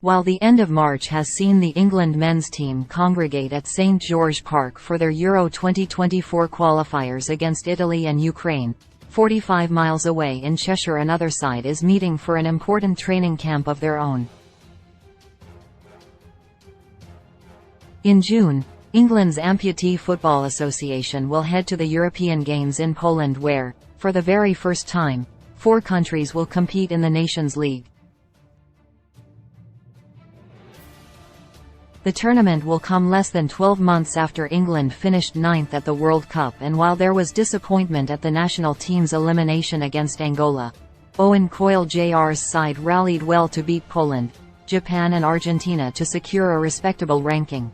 while the end of March has seen the England men's team congregate at St George Park for their Euro 2024 qualifiers against Italy and Ukraine. 45 miles away in Cheshire, another side is meeting for an important training camp of their own. In June, England's Amputee Football Association will head to the European Games in Poland where, for the very first time, 4 countries will compete in the Nations League. The tournament will come less than 12 months after England finished 9th at the World Cup, and while there was disappointment at the national team's elimination against Angola, Owen Coyle Jr.'s side rallied well to beat Poland, Japan and Argentina to secure a respectable ranking.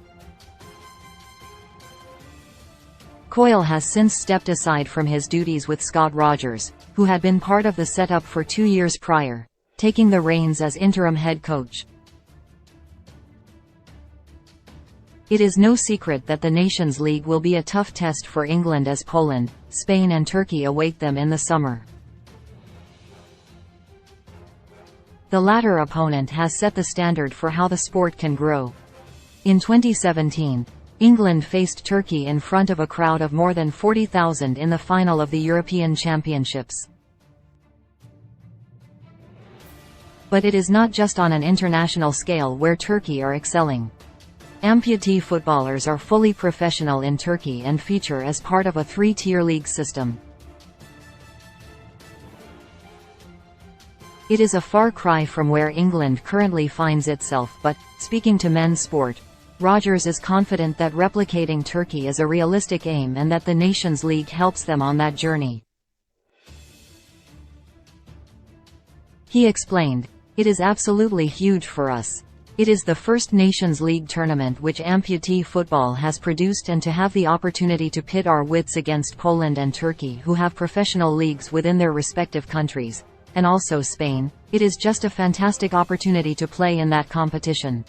Coyle has since stepped aside from his duties with Scott Rogers, who had been part of the setup for 2 years prior, taking the reins as interim head coach. It is no secret that the Nations League will be a tough test for England as Poland, Spain and Turkey await them in the summer. The latter opponent has set the standard for how the sport can grow. In 2017, England faced Turkey in front of a crowd of more than 40,000 in the final of the European Championships. But it is not just on an international scale where Turkey are excelling. Amputee footballers are fully professional in Turkey and feature as part of a 3-tier league system. It is a far cry from where England currently finds itself, but, speaking to men's sport, Rogers is confident that replicating Turkey is a realistic aim and that the Nations League helps them on that journey. He explained, "It is absolutely huge for us. It is the first Nations League tournament which amputee football has produced, and to have the opportunity to pit our wits against Poland and Turkey, who have professional leagues within their respective countries, and also Spain, it is just a fantastic opportunity to play in that competition.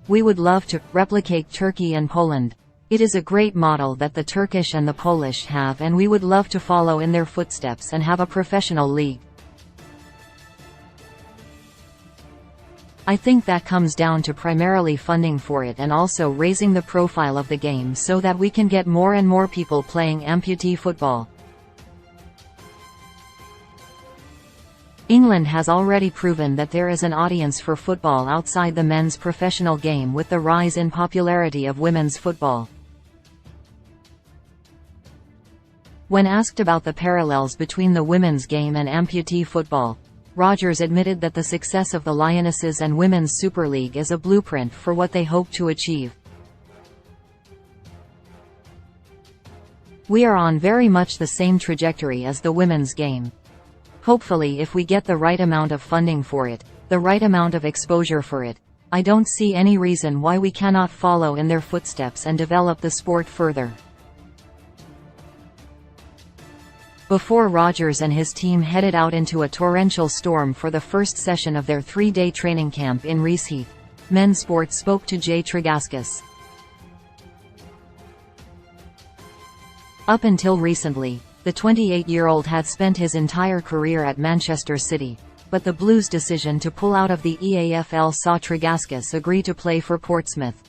We would love to replicate Turkey and Poland. It is a great model that the Turkish and the Polish have, and we would love to follow in their footsteps and have a professional league. I think that comes down to primarily funding for it and also raising the profile of the game so that we can get more and more people playing amputee football. England has already proven that there is an audience for football outside the men's professional game with the rise in popularity of women's football. When asked about the parallels between the women's game and amputee football, Rogers admitted that the success of the Lionesses and Women's Super League is a blueprint for what they hope to achieve. We are on very much the same trajectory as the women's game. Hopefully, if we get the right amount of funding for it, the right amount of exposure for it, I don't see any reason why we cannot follow in their footsteps and develop the sport further." Before Rogers and his team headed out into a torrential storm for the first session of their 3-day training camp in Reesheath, Men Sports spoke to Jay Trigaskis. Up until recently, the 28-year-old had spent his entire career at Manchester City, but the Blues' decision to pull out of the EAFL saw Trigaskis agree to play for Portsmouth.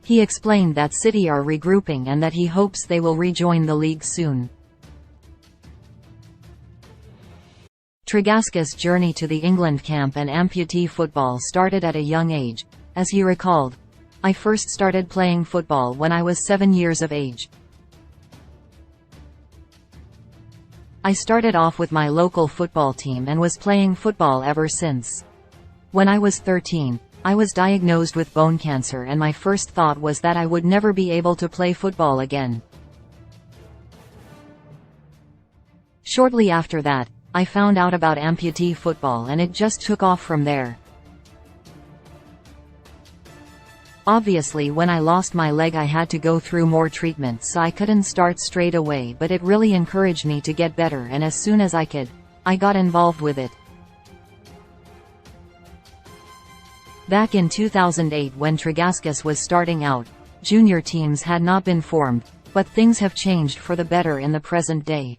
He explained that City are regrouping and that he hopes they will rejoin the league soon. Trigaskis' journey to the England camp and amputee football started at a young age. As he recalled, "I first started playing football when I was 7 years of age. I started off with my local football team and was playing football ever since. When I was 13, I was diagnosed with bone cancer, and my first thought was that I would never be able to play football again. Shortly after that, I found out about amputee football and it just took off from there. Obviously, when I lost my leg I had to go through more treatment, so I couldn't start straight away, but it really encouraged me to get better, and as soon as I could, I got involved with it." Back in 2008, when Trigaskis was starting out, junior teams had not been formed, but things have changed for the better in the present day.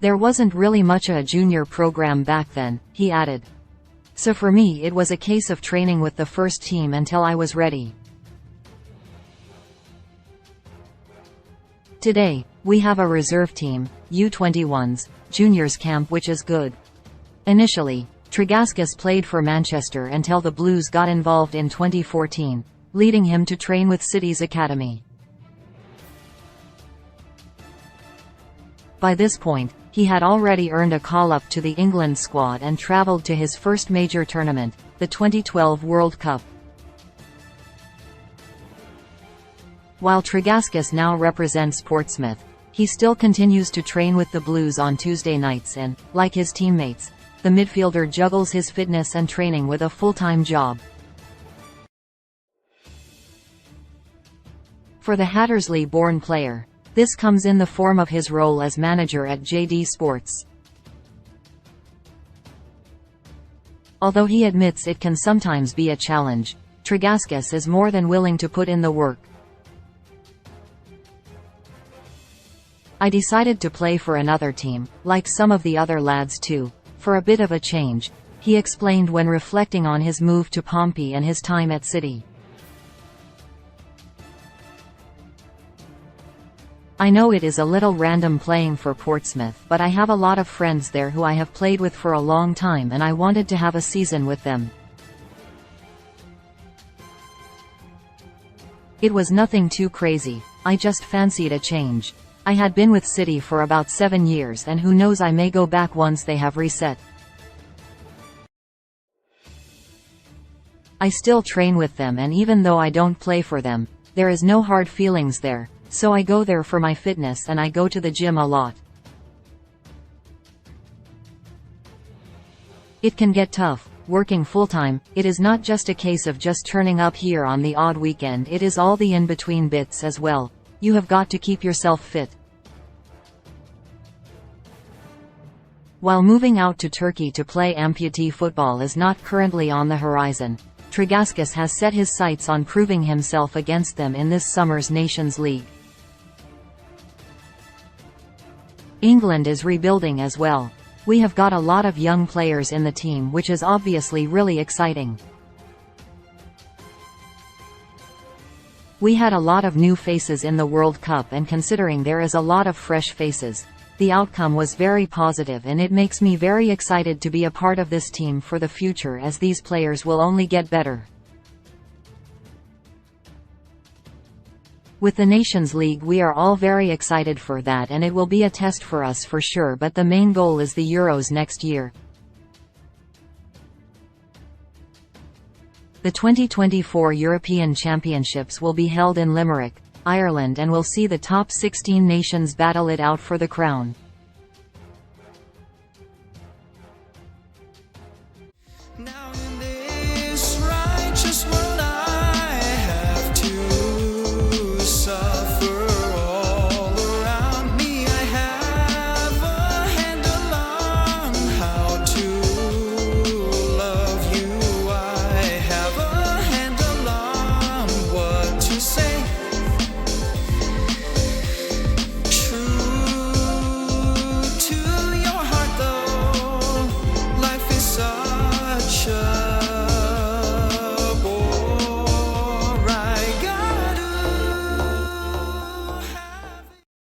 There wasn't really much a junior program back then, he added. So for me it was a case of training with the first team until I was ready. Today, we have a reserve team, U21s, juniors camp, which is good. Initially, Tregaskis played for Manchester until the Blues got involved in 2014, leading him to train with City's academy. By this point, he had already earned a call-up to the England squad and travelled to his first major tournament, the 2012 World Cup. While Tregaskis now represents Portsmouth, he still continues to train with the Blues on Tuesday nights and, like his teammates, the midfielder juggles his fitness and training with a full-time job. For the Hattersley-born player, this comes in the form of his role as manager at JD Sports. Although he admits it can sometimes be a challenge, Tregaskis is more than willing to put in the work. I decided to play for another team, like some of the other lads too, for a bit of a change, he explained when reflecting on his move to Pompey and his time at City. I know it is a little random playing for Portsmouth, but I have a lot of friends there who I have played with for a long time and I wanted to have a season with them. It was nothing too crazy, I just fancied a change. I had been with City for about 7 years and who knows, I may go back once they have reset. I still train with them and even though I don't play for them, there is no hard feelings there, so I go there for my fitness and I go to the gym a lot. It can get tough, working full-time. It is not just a case of just turning up here on the odd weekend, it is all the in-between bits as well. You have got to keep yourself fit. While moving out to Turkey to play amputee football is not currently on the horizon, Tregaskis has set his sights on proving himself against them in this summer's Nations League. England is rebuilding as well. We have got a lot of young players in the team, which is obviously really exciting. We had a lot of new faces in the World Cup and considering there is a lot of fresh faces, the outcome was very positive and it makes me very excited to be a part of this team for the future as these players will only get better. With the Nations League we are all very excited for that and it will be a test for us for sure, but the main goal is the Euros next year. The 2024 European Championships will be held in Limerick, Ireland and will see the top 16 nations battle it out for the crown.